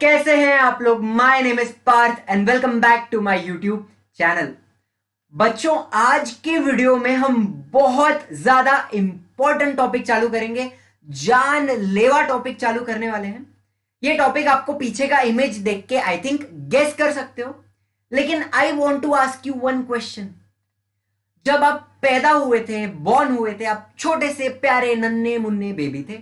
कैसे हैं आप लोग। My name is Parth and welcome back to my YouTube channel. बच्चों, आज के वीडियो में हम बहुत ज्यादा इंपॉर्टेंट टॉपिक चालू करेंगे, जानलेवा टॉपिक चालू करने वाले हैं। ये टॉपिक आपको पीछे का इमेज देख के आई थिंक गेस कर सकते हो, लेकिन I want to ask you one question. जब आप पैदा हुए थे, बॉर्न हुए थे, आप छोटे से प्यारे नन्हे मुन्ने बेबी थे,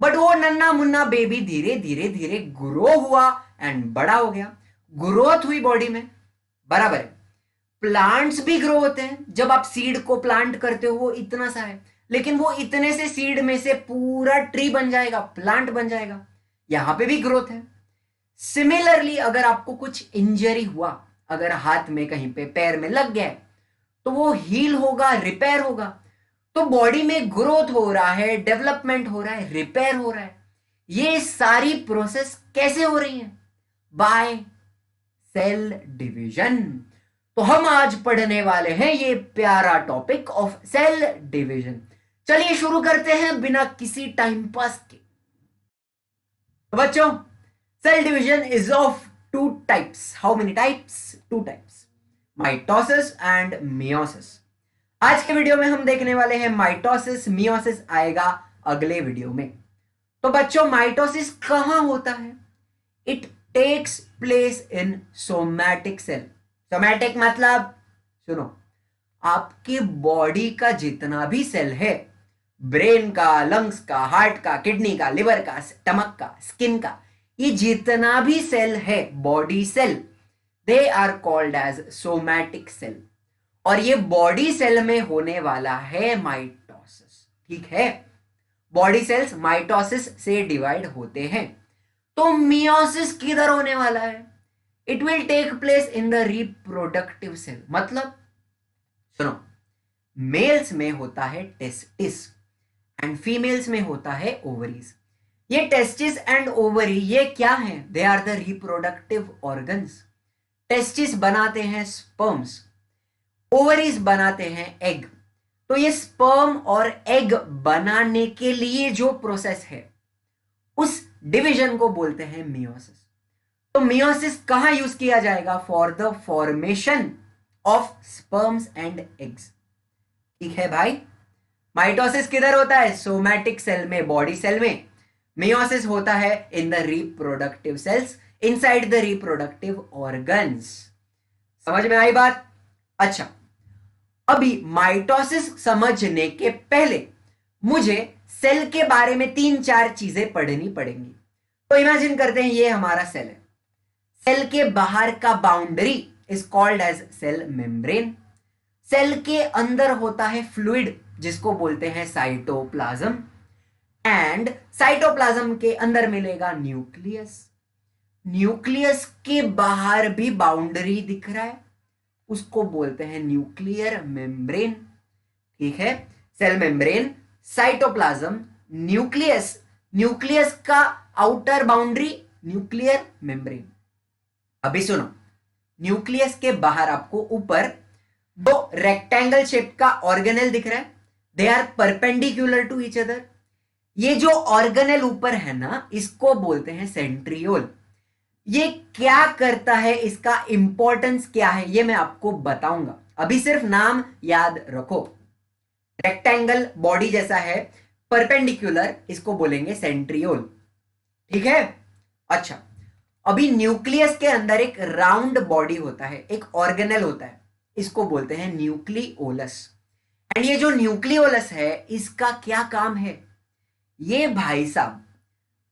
बट वो नन्ना मुन्ना बेबी धीरे धीरे धीरे ग्रो हुआ एंड बड़ा हो गया। ग्रोथ हुई बॉडी में, बराबर है। प्लांट्स भी ग्रो होते हैं। जब आप सीड को प्लांट करते हो वो इतना सा है, लेकिन वो इतने से सीड में से पूरा ट्री बन जाएगा, प्लांट बन जाएगा। यहां पे भी ग्रोथ है। सिमिलरली अगर आपको कुछ इंजरी हुआ, अगर हाथ में कहीं पे पैर में लग गया तो वो हील होगा, रिपेयर होगा। तो बॉडी में ग्रोथ हो रहा है, डेवलपमेंट हो रहा है, रिपेयर हो रहा है। ये सारी प्रोसेस कैसे हो रही है? By cell division. तो हम आज पढ़ने वाले हैं ये प्यारा टॉपिक ऑफ सेल डिवीजन। चलिए शुरू करते हैं बिना किसी टाइम पास के। तो बच्चों, cell division is of two types. How many types? Two types, mitosis and meiosis. आज के वीडियो में हम देखने वाले हैं माइटोसिस, मियोसिस आएगा अगले वीडियो में। तो बच्चों, माइटोसिस कहां होता है? It takes place in somatic cell. Somatic मतलब, सुनो, आपकी बॉडी का जितना भी सेल है, ब्रेन का, लंग्स का, हार्ट का, किडनी का, लिवर का, स्टमक का, स्किन का, ये जितना भी सेल है, body cell, they are called as somatic cell. और ये बॉडी सेल में होने वाला है माइटोसिस। ठीक है, बॉडी सेल्स माइटोसिस से डिवाइड होते हैं। तो मियोसिस किधर होने वाला है? It will take place in the reproductive cell. मतलब सुनो, मेल्स में होता है टेस्टिस एंड फीमेल्स में होता है ओवरीज। ये टेस्टिस एंड ओवरी ये क्या है? They are the reproductive organs. Testis बनाते हैं स्पर्म्स, ओवरीज बनाते हैं एग। तो ये स्पर्म और एग बनाने के लिए जो प्रोसेस है, उस डिवीजन को बोलते हैं मियोसिस। तो मियोसिस कहां यूज किया जाएगा? For the formation of sperms and eggs. ठीक है भाई, माइटोसिस किधर होता है? सोमैटिक सेल में, बॉडी सेल में। मियोसिस होता है इन the reproductive cells, inside the reproductive organs. समझ में आई बात? अच्छा, अभी माइटोसिस समझने के पहले मुझे सेल के बारे में 3-4 चीजें पढ़नी पड़ेंगी। तो इमेजिन करते हैं ये हमारा सेल है। सेल के बाहर का boundary is called as cell membrane. Cell के अंदर होता है फ्लूइड जिसको बोलते हैं साइटोप्लाज्म, एंड साइटोप्लाज्म के अंदर मिलेगा न्यूक्लियस। न्यूक्लियस के बाहर भी बाउंड्री दिख रहा है, उसको बोलते हैं न्यूक्लियर मेम्ब्रेन। ठीक है, cell membrane, cytoplasm, nucleus, nucleus का आउटर बाउंड्री न्यूक्लियर मेम्ब्रेन। अभी सुनो, न्यूक्लियस के बाहर आपको ऊपर दो रेक्टेंगल शेप का ऑर्गेनेल दिख रहा है। They are perpendicular to each other. ये जो ऑर्गेनेल ऊपर है ना, इसको बोलते हैं सेंट्रियोल। ये क्या करता है, इसका इंपॉर्टेंस क्या है, ये मैं आपको बताऊंगा। अभी सिर्फ नाम याद रखो। रेक्टेंगल बॉडी जैसा है, परपेंडिकुलर, इसको बोलेंगे सेंट्रियोल। ठीक है। अच्छा, अभी न्यूक्लियस के अंदर एक राउंड बॉडी होता है, एक ऑर्गेनेल होता है, इसको बोलते हैं न्यूक्लियोलस। एंड ये जो न्यूक्लियोलस है, इसका क्या काम है? ये भाई साहब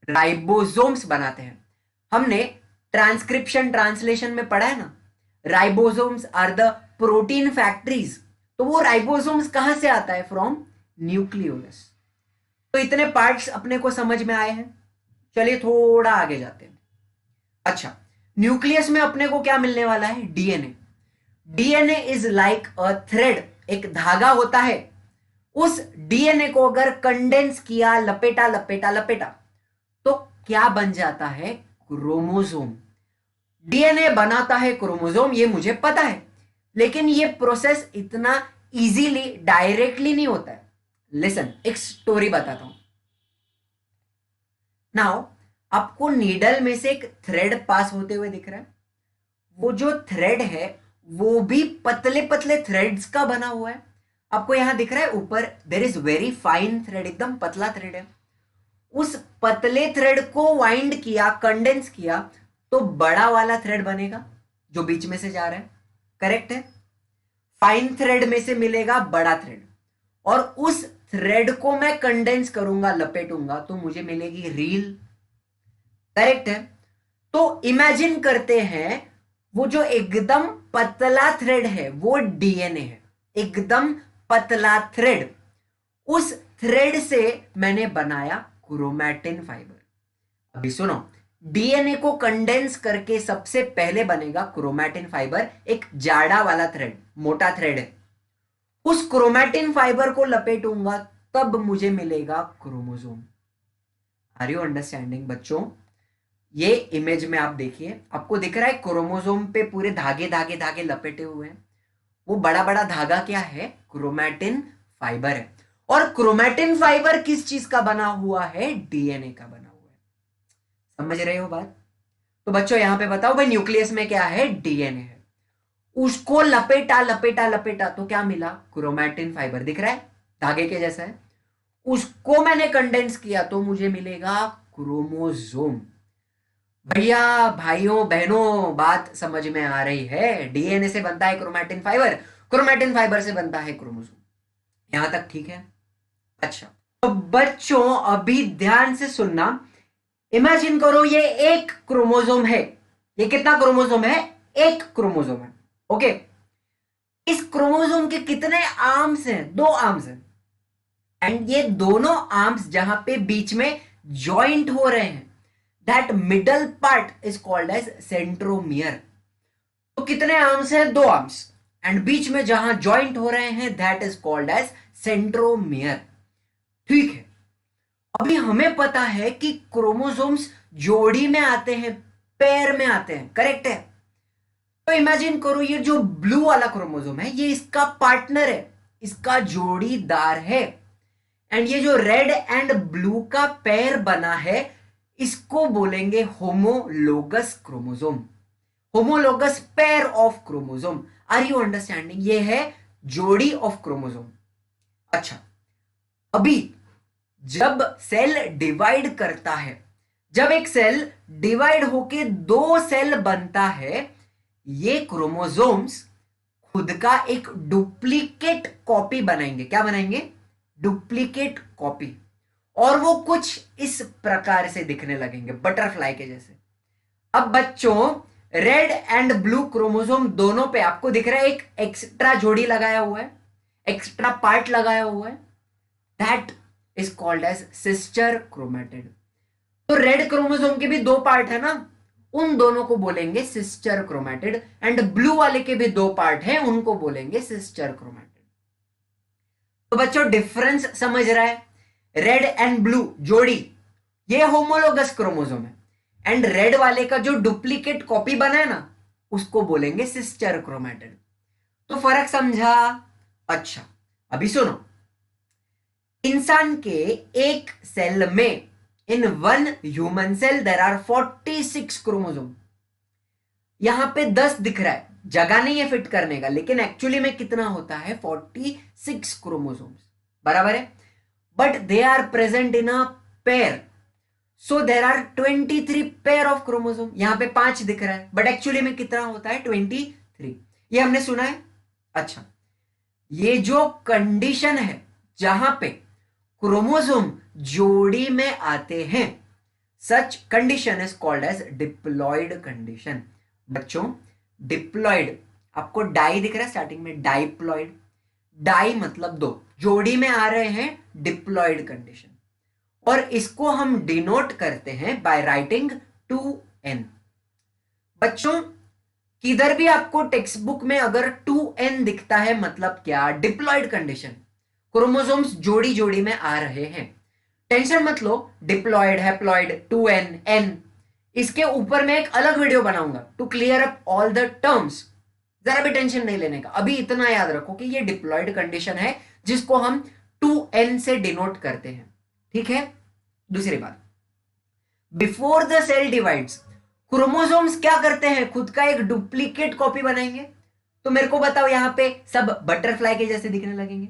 राइबोसोम्स बनाते हैं। हमने ट्रांसक्रिप्शन ट्रांसलेशन में पढ़ा है ना, ribosomes are the protein factories. तो वो राइबोसोम्स कहां से आता है? From nucleolus. तो इतने पार्ट्स अपने को समझ में आए हैं। चलिए थोड़ा आगे जाते हैं। अच्छा, न्यूक्लियस में अपने को क्या मिलने वाला है? DNA. DNA is like a thread, एक धागा होता है। उस डीएनए को अगर कंडेंस किया, लपेटा लपेटा लपेटा, तो क्या बन जाता है? क्रोमोसोम। डीएनए बनाता है क्रोमोसोम, ये मुझे पता है, लेकिन ये प्रोसेस इतना इजीली डायरेक्टली नहीं होता है। लिसन, एक स्टोरी बताता हूं। नाउ आपको नीडल में से एक थ्रेड पास होते हुए दिख रहा है। वो जो थ्रेड है वो भी पतले पतले थ्रेड्स का बना हुआ है। आपको यहां दिख रहा है ऊपर there is very fine thread, एकदम पतला थ्रेड है। उस पतले थ्रेड को वाइंड किया, कंडेंस किया, तो बड़ा वाला थ्रेड बनेगा जो बीच में से जा रहा है। करेक्ट है। फाइन थ्रेड में से मिलेगा बड़ा थ्रेड, और उस थ्रेड को मैं कंडेंस करूंगा, लपेटूंगा, तो मुझे मिलेगी रील। करेक्ट है। तो इमेजिन करते हैं वो जो एकदम पतला थ्रेड है वो डीएनए है, एकदम पतला थ्रेड। उस थ्रेड से मैंने बनाया क्रोमैटिन फाइबर। अभी सुनो, डीएनए को कंडेंस करके सबसे पहले बनेगा क्रोमैटिन फाइबर, एक जाड़ा वाला थ्रेड, मोटा थ्रेड है। उस क्रोमैटिन फाइबर को लपेटूंगा तब मुझे मिलेगा क्रोमोसोम। आर यू अंडरस्टैंडिंग बच्चों? ये इमेज में आप देखिए, आपको दिख रहा है क्रोमोसोम पे पूरे धागे धागे धागे लपेटे हुए हैं। वो बड़ा बड़ा धागा क्या है? क्रोमैटिन फाइबर है। और क्रोमैटिन फाइबर किस चीज का बना हुआ है? डीएनए का बना हुआ है। समझ रहे हो बात? तो बच्चों यहां पे बताओ भाई, न्यूक्लियस में क्या है? डीएनए है। उसको लपेटा लपेटा लपेटा तो क्या मिला? Chromatin fibre. दिख रहा है धागे के जैसा है। उसको मैंने कंडेंस किया तो मुझे मिलेगा क्रोमोसोम। भैया भाइयों बहनों, बात समझ में आ रही है? डीएनए से बनता है क्रोमैटिन फाइबर, क्रोमैटिन फाइबर से बनता है क्रोमोसोम। यहां तक ठीक है? अच्छा, तो बच्चों अभी ध्यान से सुनना। इमेजिन करो ये एक क्रोमोसोम है। ये कितना क्रोमोसोम है? एक क्रोमोसोम है। ओके। इस क्रोमोसोम के कितने आर्म्स हैं? दो आर्म्स हैं। एंड ये दोनों आर्म्स जहां पे बीच में जॉइंट हो रहे हैं, that middle part is called as centromere. तो कितने आर्म्स हैं? दो आर्म्स। एंड बीच में जहां जॉइंट हो रहे हैं that is called as centromere. ठीक है। अभी हमें पता है कि क्रोमोसोम्स जोड़ी में आते हैं, पेयर में आते हैं। करेक्ट है। तो इमेजिन करो ये जो ब्लू वाला क्रोमोसोम है ये इसका पार्टनर है, इसका जोड़ीदार है। एंड ये जो रेड एंड ब्लू का पेयर बना है इसको बोलेंगे homologous chromosome, homologous pair of chromosome. Are you understanding? ये है जोड़ी ऑफ क्रोमोसोम। अच्छा, अभी जब सेल डिवाइड करता है, जब एक सेल डिवाइड होके दो सेल बनता है, ये क्रोमोसोम्स खुद का एक डुप्लीकेट कॉपी बनाएंगे। क्या बनाएंगे? Duplicate copy. और वो कुछ इस प्रकार से दिखने लगेंगे, बटरफ्लाई के जैसे। अब बच्चों रेड एंड ब्लू क्रोमोसोम दोनों पे आपको दिख रहा है एक एक्स्ट्रा जोड़ी लगाया हुआ है, एक्स्ट्रा पार्ट लगाया हुआ है, that is called as sister chromatid. तो रेड क्रोमोसोम के भी दो पार्ट है ना, उन दोनों को बोलेंगे सिस्टर क्रोमैटिड। एंड ब्लू वाले के भी दो पार्ट हैं, उनको बोलेंगे सिस्टर क्रोमैटिड। तो बच्चों डिफरेंस समझ रहा है? रेड एंड ब्लू जोड़ी ये होमोलोगस क्रोमोसोम है, एंड रेड वाले का जो डुप्लीकेट कॉपी बना है ना उसको बोलेंगे सिस्टर क्रोमैटिड। तो फर्क समझा? अच्छा, अभी सुनो। इंसान के एक सेल में, in one human cell there are 46 chromosome. यहां पे 10 दिख रहा है, जगह नहीं है फिट करने का, लेकिन एक्चुअली में कितना होता है? 46 क्रोमोसोम्स। बराबर है। But they are present in a pair, so there are 23 pair of chromosome. यहां पे 5 दिख रहा है, बट एक्चुअली में कितना होता है? 23। ये हमने सुना है। अच्छा, ये जो कंडीशन है जहां पे क्रोमोसोम जोड़ी में आते हैं, such condition is called as diploid condition. बच्चों डिप्लॉयड, आपको डाई दिख रहा है स्टार्टिंग में, डाइप्लॉयड। डाई मतलब दो, जोड़ी में आ रहे हैं, डिप्लॉयड कंडीशन। और इसको हम डिनोट करते हैं बाय राइटिंग 2n। बच्चों किधर भी आपको टेक्स्ट बुक में अगर 2n दिखता है मतलब क्या? डिप्लॉयड कंडीशन, क्रोमोसोम्स जोड़ी जोड़ी में आ रहे हैं। टेंशन मत लो, डिप्लॉयड, हैप्लॉयड, 2n, n, इसके ऊपर मैं एक अलग वीडियो बनाऊंगा to clear up all the terms. जरा भी टेंशन नहीं लेने का, अभी इतना याद रखो कि ये डिप्लॉयड कंडीशन है जिसको हम 2n से डिनोट करते हैं। ठीक है। दूसरी बात, before the cell divides chromosomes क्या करते हैं, खुद का एक डुप्लीकेट कॉपी बनाएंगे। तो मेरे को बताओ, यहां पे सब बटरफ्लाई के जैसे दिखने लगेंगे।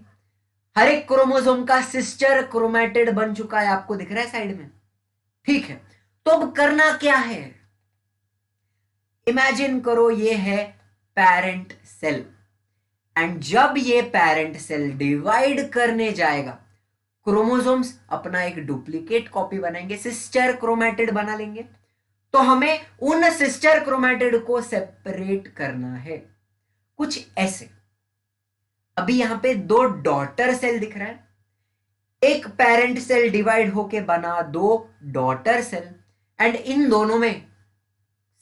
हर एक क्रोमोसोम का सिस्टर क्रोमैटिड बन चुका है, आपको दिख रहा है साइड में, ठीक है। तो अब करना क्या है, इमेजिन करो ये है पेरेंट सेल, एंड जब ये पेरेंट सेल डिवाइड करने जाएगा, क्रोमोसोम्स अपना एक डुप्लीकेट कॉपी बनाएंगे, सिस्टर क्रोमैटिड बना लेंगे। तो हमें उन सिस्टर क्रोमैटिड को सेपरेट करना है कुछ ऐसे। अभी यहां पे दो डॉटर सेल दिख रहा है, एक पेरेंट सेल डिवाइड होके बना दो डॉटर सेल, एंड इन दोनों में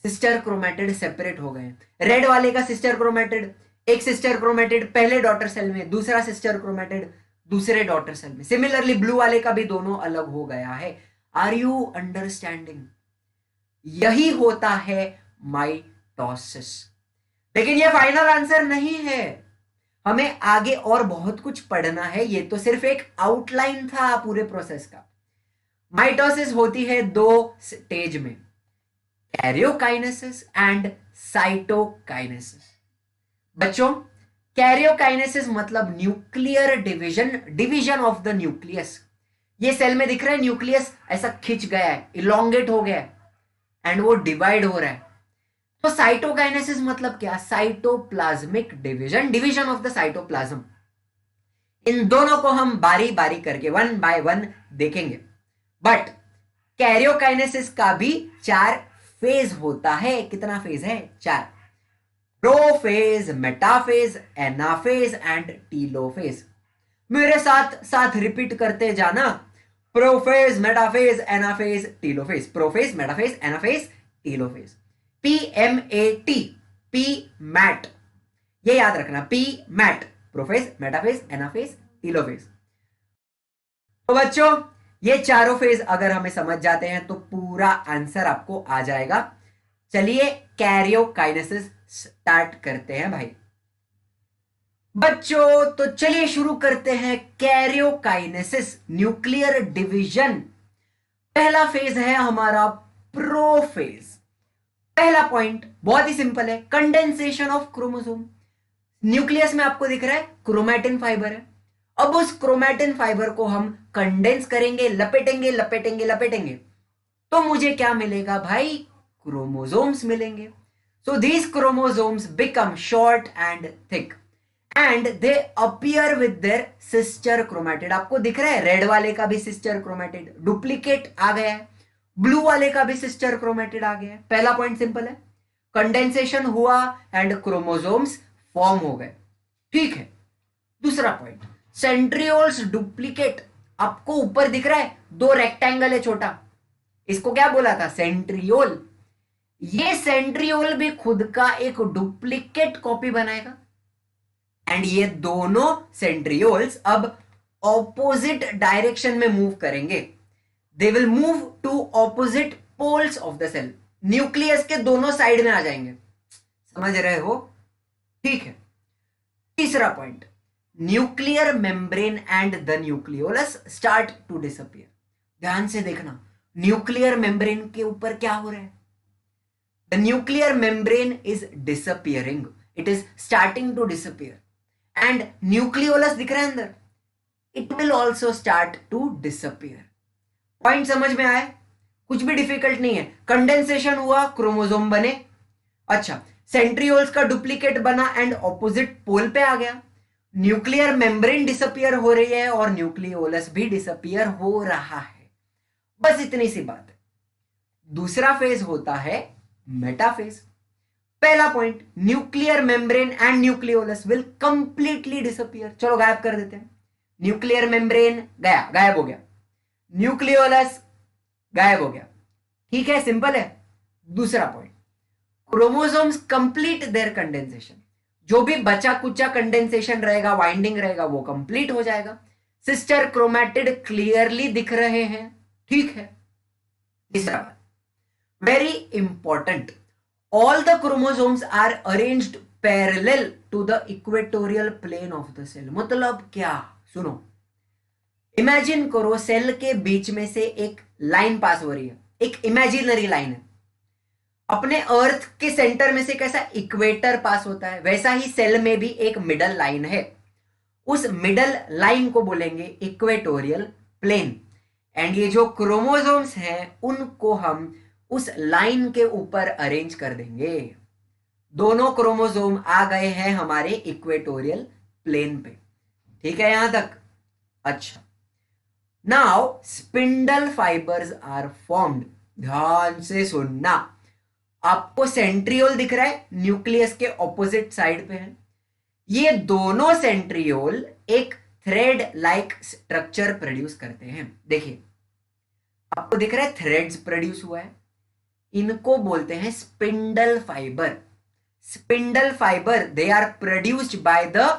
सिस्टर क्रोमैटिड सेपरेट हो गए। रेड वाले का सिस्टर क्रोमैटिड, एक सिस्टर क्रोमैटिड पहले डॉटर सेल में, दूसरा सिस्टर क्रोमैटिड दूसरे डॉटर सेल में। सिमिलरली ब्लू वाले का भी दोनों अलग हो गया है। Are you understanding? यही होता है माइटोसिस। लेकिन यह फाइनल आंसर नहीं है, हमें आगे और बहुत कुछ पढ़ना है। ये तो सिर्फ एक आउटलाइन था पूरे प्रोसेस का। माइटोसिस होती है दो स्टेज में, कैरियोकाइनेसिस एंड साइटोकाइनेसिस। बच्चों, कैरियोकाइनेसिस मतलब nuclear division of the nucleus. ये सेल में दिख रहा है, न्यूक्लियस ऐसा खिंच गया है, इलोंगेट हो गया है, एंड वो डिवाइड हो रहा है। तो साइटोकाइनेसिस मतलब क्या, cytoplasmic division of the cytoplasm. इन दोनों को हम बारी बारी करके वन बाय वन देखेंगे। बट कैरियोकाइनेसिस का भी 4 फेज होता है। कितना फेज है? 4। Prophase, metaphase, anaphase and telophase. मेरे साथ साथ रिपीट करते जाना, prophase, metaphase, anaphase, telophase. Prophase, metaphase, anaphase, telophase. PMAT, P mat, ये याद रखना, P mat, prophase, metaphase, anaphase, telophase. तो बच्चों, ये चारों फेज अगर हमें समझ जाते हैं तो पूरा आंसर आपको आ जाएगा। चलिए कैरियोकाइनेसिस स्टार्ट करते हैं भाई। बच्चों तो चलिए शुरू करते हैं कैरियोकाइनेसिस, न्यूक्लियर डिवीजन। पहला फेज है हमारा प्रोफेज। पहला पॉइंट बहुत ही सिंपल है, कंडेंसेशन ऑफ क्रोमोसोम। न्यूक्लियस में आपको दिख रहा है क्रोमैटिन फाइबर है। अब उस क्रोमैटिन फाइबर को हम कंडेंस करेंगे, लपेटेंगे लपेटेंगे लपेटेंगे, तो मुझे क्या मिलेगा भाई? क्रोमोसोम्स मिलेंगे। So these chromosomes become short and thick and they appear with their sister chromatid. आपको दिख रहा है रेड वाले का भी सिस्टर क्रोमैटिड डुप्लीकेट आ गया है, ब्लू वाले का भी सिस्टर क्रोमैटिड आ गया है। पहला पॉइंट सिंपल है, कंडेंसेशन हुआ एंड क्रोमोसोम्स फॉर्म हो गए, ठीक है। दूसरा पॉइंट, सेंट्रियोल्स डुप्लीकेट। आपको ऊपर दिख रहा है दो रेक्टेंगल है छोटा, इसको क्या बोला था? सेंट्रियोल। ये सेंट्रियोल भी खुद का एक डुप्लीकेट कॉपी बनाएगा, एंड ये दोनों सेंट्रियोल्स अब ऑपोजिट डायरेक्शन में मूव करेंगे। They will move to opposite poles of the cell, nucleus के दोनों साइड में आ जाएंगे। समझ रहे हो? ठीक है। तीसरा point, nuclear membrane and the nucleolus start to disappear. ध्यान से देखना, न्यूक्लियर मेम्ब्रेन के ऊपर क्या हो रहा है? The nuclear membrane is disappearing, it is starting to disappear, and nucleolus दिख रहा है अंदर, it will also start to disappear. Point समझ में आया? कुछ भी डिफिकल्ट नहीं है। कंडेंसेशन हुआ, क्रोमोसोम बने। अच्छा, सेंट्रियोल्स का डुप्लीकेट बना एंड ऑपोजिट पोल पे आ गया। न्यूक्लियर मेम्ब्रेन डिसअपियर हो रही है और न्यूक्लियोलस भी डिसअपियर हो रहा है। बस इतनी सी बात है। दूसरा फेज होता है मेटाफेज। पहला point, nuclear membrane and nucleolus will completely disappear. चलो गायब कर देते हैं। न्यूक्लियर मेम्ब्रेन गया, गायब हो गया, न्यूक्लियोलस गायब हो गया, ठीक है, सिंपल है। दूसरा point, chromosomes complete their condensation. जो भी बचा कुचा कंडेंसेशन रहेगा, वाइंडिंग रहेगा, वो कंप्लीट हो जाएगा। सिस्टर क्रोमैटिड क्लियरली दिख रहे हैं, ठीक है। तीसरा बात, very important, all the chromosomes are arranged parallel to the equatorial plane of the cell। मतलब क्या? सुनो, इमेजिन करो सेल के बीच में से एक लाइन पास हो रही है, एक इमेजिनरी लाइन है। अपने अर्थ के सेंटर में से कैसा इक्वेटर पास होता है, वैसा ही सेल में भी एक मिडल लाइन है। उस मिडल लाइन को बोलेंगे इक्वेटोरियल प्लेन। एंड ये जो क्रोमोसोम्स हैं उनको हम उस लाइन के ऊपर अरेंज कर देंगे। दोनों क्रोमोसोम आ गए हैं हमारे इक्वेटोरियल प्लेन पे। ठीक है यहां तक? अच्छा, now spindle fibres are formed. ध्यान से सुनना। आपको सेंट्रियोल दिख रहा है, न्यूक्लियस के ऑपोजिट साइड पे है। ये दोनों सेंट्रियोल एक थ्रेड लाइक स्ट्रक्चर प्रोड्यूस करते हैं। देखिए आपको दिख रहा है थ्रेड्स प्रोड्यूस हुआ है, इनको बोलते हैं spindle fibre. Spindle fibre they are produced by the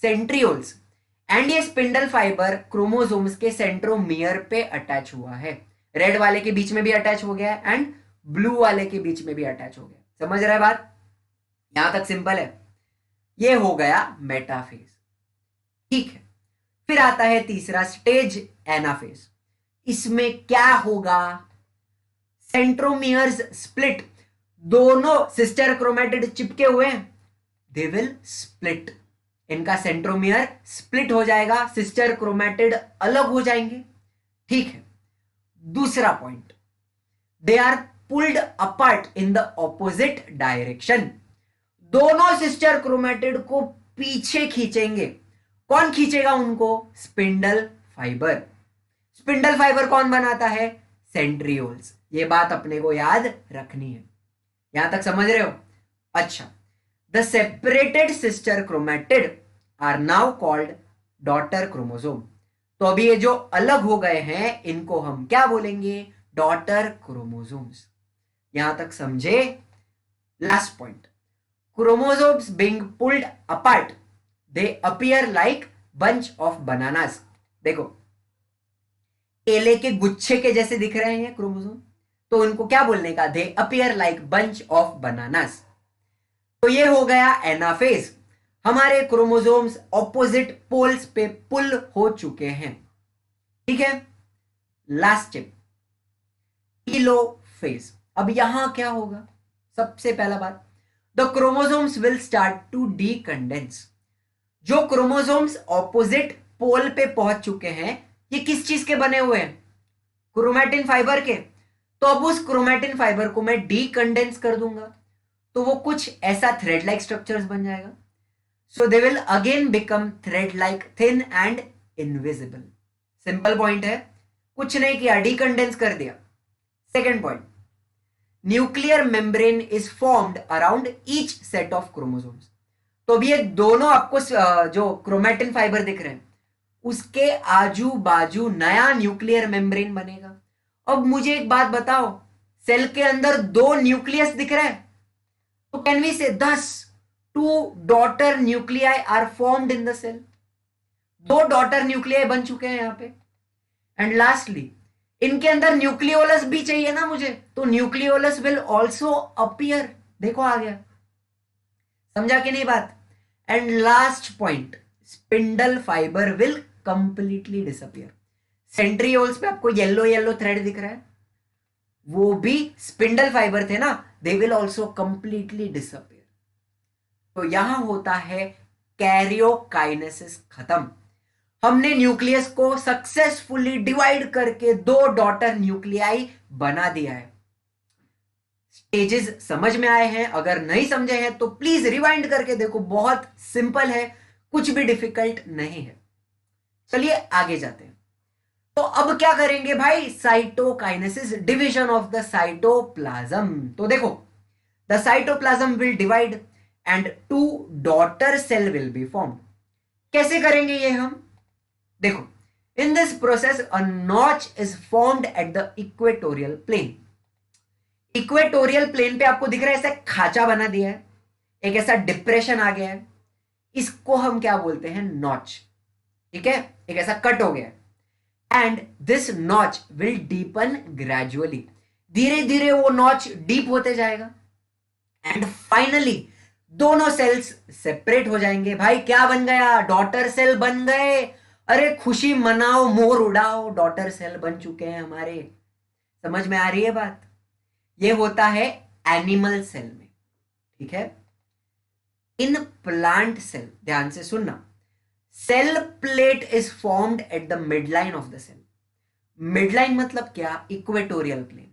centrioles. And ये स्पिंडल फाइबर क्रोमोसोम्स के सेंट्रोमियर पे अटैच हुआ है। रेड वाले के बीच में भी अटैच हो गया है एंड ब्लू वाले के बीच में भी अटैच हो गया। समझ रहा है बात? यहां तक सिंपल है। ये हो गया मेटाफेज। ठीक है, फिर आता है तीसरा स्टेज, एनाफेज। इसमें क्या होगा? Centromeres split. दोनों सिस्टर क्रोमेटिड चिपके हुए हैं, दे विल स्प्लिट। इनका सेंट्रोमियर स्प्लिट हो जाएगा, सिस्टर क्रोमेटिड अलग हो जाएंगे। ठीक है, दूसरा point, they are pulled apart in the opposite direction. दोनों सिस्टर क्रोमेटिड को पीछे खींचेंगे। कौन खींचेगा उनको? Spindle fibre. स्पिंडल फाइबर कौन बनाता है? सेंट्रियोल्स। ये बात अपने को याद रखनी है। यहां तक समझ रहे हो? अच्छा, the separated sister chromatid are now called daughter chromosome. तो अभी ये जो अलग हो गए हैं इनको हम क्या बोलेंगे? Daughter chromosomes. यहां तक समझे? Last point, chromosomes being pulled apart they appear like bunch of bananas. देखो केले के गुच्छे के जैसे दिख रहे हैं क्रोमोसोम, तो उनको क्या बोलने का? दे appear like bunch of bananas. तो ये हो गया एनाफेज। हमारे क्रोमोसोम्स ऑपोजिट पोल्स पे पुल हो चुके हैं। ठीक है, लास्ट स्टेप, टीलोफेज। अब यहां क्या होगा? सबसे पहला बात, the chromosomes will start to decondense. जो क्रोमोसोम्स ऑपोजिट पोल पे पहुंच चुके हैं, ये किस चीज के बने हुए हैं? क्रोमैटिन फाइबर के। तो अब उस क्रोमैटिन फाइबर को मैं डीकंडेंस कर दूंगा, तो वो कुछ ऐसा थ्रेड लाइक स्ट्रक्चर्स बन जाएगा। So they will again become thread like, thin and invisible. Simple point है, कुछ नहीं किया, डीकंडेंस कर दिया। Second point, nuclear membrane is formed around each set of chromosomes. तो अब ये दोनों आपको जो क्रोमैटिन फाइबर दिख रहे हैं उसके आजू बाजू नया न्यूक्लियर मेम्ब्रेन बनेगा। अब मुझे एक बात बताओ, सेल के अंदर दो न्यूक्लियस दिख रहा है, तो can we say thus two daughter nuclei are formed in the cell. दो डॉटर न्यूक्लियाई बन चुके हैं यहां पे। एंड लास्टली इनके अंदर न्यूक्लियोलस भी चाहिए ना मुझे, तो न्यूक्लियोलस विल ऑल्सो अपीयर। देखो आ गया, समझा कि नहीं बात? And last point, spindle fibre will completely disappear. Centrioles पे आपको येलो येलो थ्रेड दिख रहा है, वो भी स्पिंडल फाइबर थे ना, they will also completely disappear. तो यहां होता है कैरियोकाइनेसिस खत्म। हमने न्यूक्लियस को सक्सेसफुली डिवाइड करके दो डॉटर न्यूक्लियाई बना दिया है। स्टेजेस समझ में आए हैं? अगर नहीं समझे हैं तो प्लीज रिवाइंड करके देखो, बहुत सिंपल है, कुछ भी डिफिकल्ट नहीं है। चलिए आगे जाते हैं। तो अब क्या करेंगे भाई? Cytokinesis, division of the cytoplasm. तो देखो, the cytoplasm will divide and two daughter cell will be formed. कैसे करेंगे ये हम? देखो, in this process a notch is formed at the equatorial plane. Equatorial plane पे आपको दिख रहा है ऐसा खाचा बना दिया है, एक ऐसा डिप्रेशन आ गया है, इसको हम क्या बोलते हैं? नॉच। ठीक है, एक ऐसा कट हो गया and this notch will deepen gradually. धीरे धीरे वो नॉच डीप होते जाएगा एंड फाइनली दोनों सेल्स सेपरेट हो जाएंगे। भाई क्या बन गया? डॉटर सेल बन गए। अरे खुशी मनाओ, मोर उड़ाओ, डॉटर सेल बन चुके हैं हमारे। समझ में आ रही है बात? ये होता है एनिमल सेल में, ठीक है। इन प्लांट सेल, ध्यान से सुनना, cell plate is formed at the midline of the cell. Midline मतलब क्या? Equatorial plane.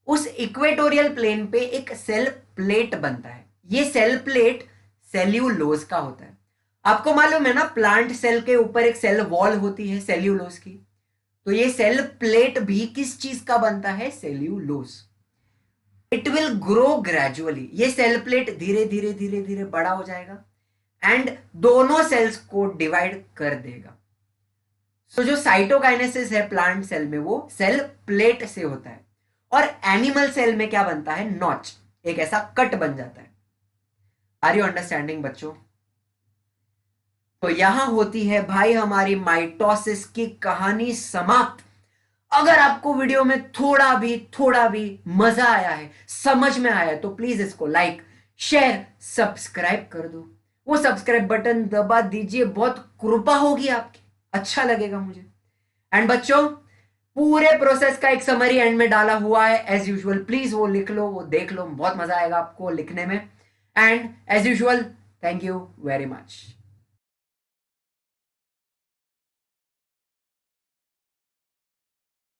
उस इक्वेटोरियल प्लेन पे एक सेल प्लेट बनता है। ये सेल प्लेट सेल्यूलोज का होता है। आपको मालूम है ना, प्लांट सेल के ऊपर एक सेल वॉल होती है सेल्यूलोज की। तो ये सेल प्लेट भी किस चीज का बनता है? Cellulose. It will grow gradually. ये सेल प्लेट धीरे धीरे धीरे धीरे बड़ा हो जाएगा एंड दोनों सेल्स को डिवाइड कर देगा। सो जो साइटोकाइनेसिस है प्लांट सेल में, वो सेल प्लेट से होता है। और एनिमल सेल में क्या बनता है? नॉच, एक ऐसा कट बन जाता है। आर यू अंडरस्टैंडिंग बच्चों? तो यहां होती है भाई हमारी माइटोसिस की कहानी समाप्त। अगर आपको वीडियो में थोड़ा भी मजा आया है, समझ में आया है, तो प्लीज इसको लाइक, शेयर, सब्सक्राइब कर दो। वो सब्सक्राइब बटन दबा दीजिए, बहुत कृपा होगी आपकी, अच्छा लगेगा मुझे। एंड बच्चों, पूरे प्रोसेस का एक समरी एंड में डाला हुआ है एज यूजुअल, प्लीज वो लिख लो, वो देख लो, बहुत मजा आएगा आपको लिखने में। And as usual, thank you very much.